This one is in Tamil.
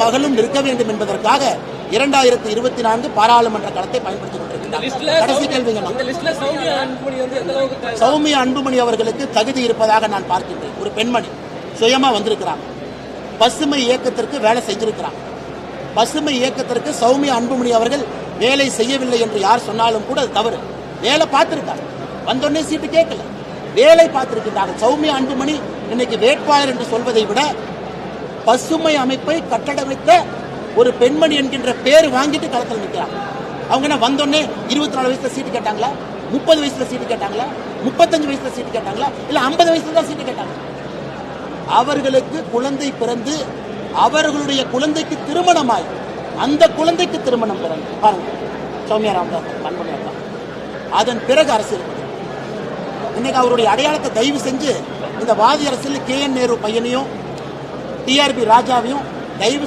மகளும் இருக்க வேண்டும் என்பதற்காக 2024 பாராளுமன்ற களத்தை பயன்படுத்திக் கொண்டிருக்கிறார். கடைசி கேள்விங்க, சௌமியா அன்புமணி அவர்களுக்கு தகுதி இருப்பதாக நான் பார்க்கின்றேன். ஒரு பெண்மணி சுயமா வந்திருக்கிறாங்க, பசுமை இயக்கத்திற்கு வேலை செஞ்சிருக்கிறாங்க. பசுமை இயக்கத்திற்கு சௌமியா அன்புமணி அவர்கள் வேலை செய்யவில்லை என்று யார் சொன்னாலும் கூட அது தவறு. வேலை பார்த்திருக்காங்க, வந்தோடனே சீட்டு கேட்கல, வேலை பார்த்திருக்கிறாங்க. சௌமியா அன்புமணி இன்னைக்கு வேட்பாளர் என்று சொல்வதை விட பசுமை அமைப்பை கட்டடமைத்த ஒரு பெண்மணி என்கின்ற பேர் வாங்கிட்டு களத்தில் நிற்கிறாங்க. அவங்க என்ன வந்தோடனே 24 வயசுல சீட்டு கேட்டாங்களா, 30 வயசுல சீட்டு கேட்டாங்களா, 35 வயசுல சீட்டு கேட்டாங்களா, இல்ல 50 வயசுல தான் சீட்டு கேட்டாங்க? அவர்களுக்கு குழந்தை பிறந்து அவர்களுடைய குழந்தைக்கு திருமணமாய் அந்த குழந்தைக்கு திருமணம் பிறந்து பாருங்க, சௌமியா ராமதாஸ் அன்புமணி தான். அதன் பிறகு அரசியல் இன்னைக்கு அவருடைய அடையாளத்தை தயவு செஞ்சு இந்த வாதி அரசியல் KN நேரு பையனையும் TRP ராஜாவையும் தயவு